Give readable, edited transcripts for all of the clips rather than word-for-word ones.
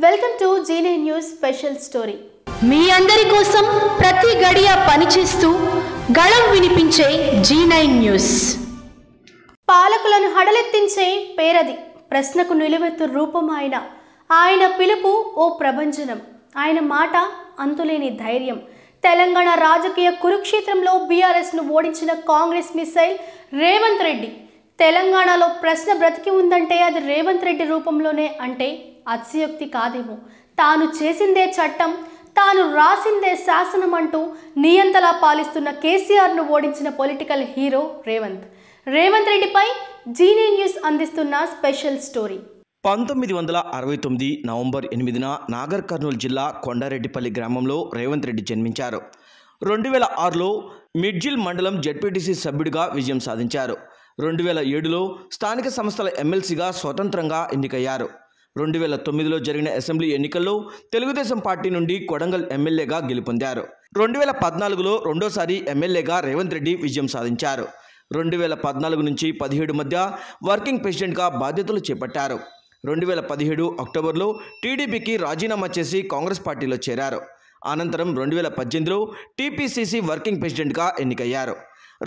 Welcome to G9 news special story. మీ అందరి కోసం ప్రతి గడియ పనిచేస్తూ గళం వినిపించే G9 న్యూస్. పాలకులను హడలెత్తించే పేరది, ప్రశ్నకు నిలువెత్తు రూపం ఆయన పిలుపు ఓ ప్రభంజనం, ఆయన మాట అంతులేని ధైర్యం. తెలంగాణ రాజకీయ కురుక్షేత్రంలో బీఆర్ఎస్ను ఓడించిన కాంగ్రెస్ మిసైల్ రేవంత్ రెడ్డి. తెలంగాణలో ప్రశ్న బ్రతికి ఉందంటే అది రేవంత్ రెడ్డి రూపంలోనే అంటే అతిశయోక్తి కాదేమో. తాను చేసిందే చట్టం, తాను రాసిందే శాసనం అంటూ నియంతలా పాలిస్తున్న కేసీఆర్ను ఓడించిన పొలిటికల్ హీరో రేవంత్ రెడ్డిపై G9 న్యూస్ అందిస్తున్న స్పెషల్ స్టోరీ. 1969 నవంబర్ 8న నాగర్ కర్నూలు జిల్లా కొండారెడ్డిపల్లి గ్రామంలో రేవంత్ రెడ్డి జన్మించారు. 2006లో మిడ్జిల్ మండలం జెడ్పీటీసీ సభ్యుడిగా విజయం సాధించారు. 2007లో స్థానిక సంస్థల ఎమ్మెల్సీగా స్వతంత్రంగా ఎన్నికయ్యారు. 2009లో జరిగిన అసెంబ్లీ ఎన్నికల్లో తెలుగుదేశం పార్టీ నుండి కొడంగల్ ఎమ్మెల్యేగా గెలుపొందారు. 2014లో రెండోసారి ఎమ్మెల్యేగా రేవంత్ రెడ్డి విజయం సాధించారు. 2014 నుంచి 17 మధ్య వర్కింగ్ ప్రెసిడెంట్గా బాధ్యతలు చేపట్టారు. 2017 అక్టోబర్లో టీడీపీకి రాజీనామా చేసి కాంగ్రెస్ పార్టీలో చేరారు. అనంతరం 2018లో టీపీసీసీ వర్కింగ్ ప్రెసిడెంట్గా ఎన్నికయ్యారు.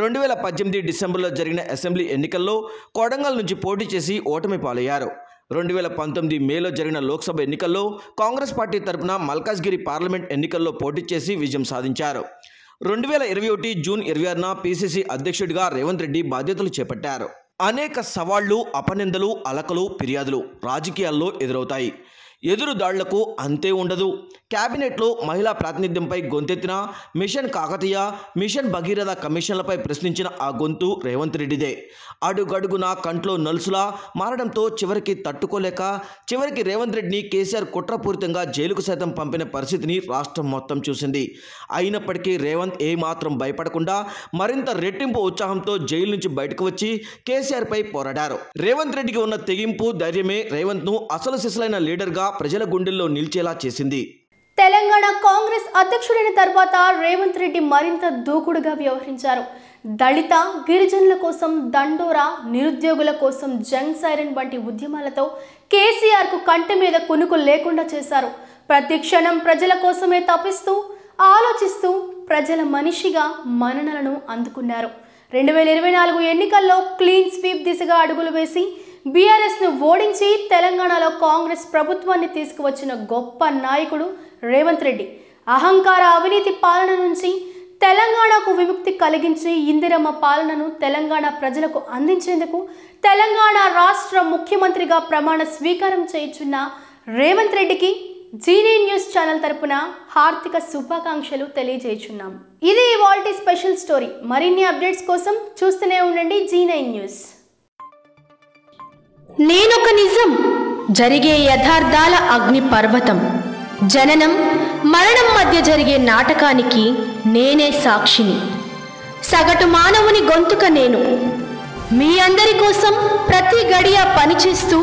2018 డిసెంబర్లో జరిగిన అసెంబ్లీ ఎన్నికల్లో కొడంగల్ నుంచి పోటీ చేసి ఓటమి పాలయ్యారు. 2019 మేలో జరిగిన లోక్సభ ఎన్నికల్లో కాంగ్రెస్ పార్టీ తరపున మల్కాజ్గిరి పార్లమెంట్ ఎన్నికల్లో పోటీ చేసి విజయం సాధించారు. 2021 జూన్ 26న పీసీసీ అధ్యక్షుడిగా రేవంత్ రెడ్డి బాధ్యతలు చేపట్టారు. అనేక సవాళ్లు, అపనిందలు, అలకలు, ఫిర్యాదులు రాజకీయాల్లో ఎదురవుతాయి. ఎదురుదాళ్లకు అంతే ఉండదు. కేబినెట్లో మహిళా ప్రాతినిధ్యంపై గొంతెత్తిన మిషన్ కాకతీయ, మిషన్ భగీరథ కమిషన్లపై ప్రశ్నించిన ఆ గొంతు రేవంత్ రెడ్డిదే. అడుగడుగున కంట్లో నలుసులా మారడంతో చివరికి రేవంత్ రెడ్డిని కేసీఆర్ కుట్రపూరితంగా జైలుకు సైతం పంపిన పరిస్థితిని రాష్ట్రం మొత్తం చూసింది. అయినప్పటికీ రేవంత్ ఏమాత్రం భయపడకుండా మరింత రెట్టింపు ఉత్సాహంతో జైలు నుంచి బయటకు వచ్చి కేసీఆర్పై పోరాడారు. రేవంత్ రెడ్డికి ఉన్న తెగింపు, ధైర్యమే రేవంత్ను అసలు సిసలైన లీడర్గా ప్రజల గుండెల్లో నిలిచేలా చేసింది. తెలంగాణ కాంగ్రెస్ అధ్యక్షుడైన తర్వాత రేవంత్ రెడ్డి మరింత దూకుడుగా వ్యవహరించారు. దళిత, గిరిజనుల కోసం దండోరా, నిరుద్యోగుల కోసం జంగ్ సైరన్ వంటి ఉద్యమాలతో కేసీఆర్కు కంటి మీద కునుకు లేకుండా చేశారు. ప్రతి క్షణం ప్రజల కోసమే తపిస్తూ, ఆలోచిస్తూ ప్రజల మనిషిగా మన్ననలను అందుకున్నారు. 2024 ఎన్నికల్లో క్లీన్ స్వీప్ దిశగా అడుగులు వేసి బీఆర్ఎస్ను ఓడించి తెలంగాణలో కాంగ్రెస్ ప్రభుత్వాన్ని తీసుకువచ్చిన గొప్ప నాయకుడు రేవంత్ రెడ్డి. అహంకార, అవినీతి పాలన నుంచి తెలంగాణకు విముక్తి కలిగించి ఇందిరమ్మ పాలనను తెలంగాణ ప్రజలకు అందించేందుకు తెలంగాణ రాష్ట్ర ముఖ్యమంత్రిగా ప్రమాణ స్వీకారం చేయుచున్న రేవంత్ రెడ్డికి G9 న్యూస్ ఛానల్ తరపున హార్దిక శుభాకాంక్షలు తెలియజేయుచున్నాం. ఇది ఇవాల్టి స్పెషల్ స్టోరీ. మరిన్ని అప్డేట్స్ కోసం చూస్తూనే ఉండండి G9 న్యూస్. నేనొక నిజం, జరిగే యథార్థాల అగ్ని పర్వతం. జననం మరణం మధ్య జరిగే నాటకానికి నేనే సాక్షిని. సగటు మానవుని గొంతుక నేను. మీ అందరి కోసం ప్రతి గడియ పనిచేస్తూ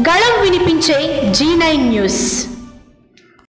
గళం వినిపించే G9 న్యూస్.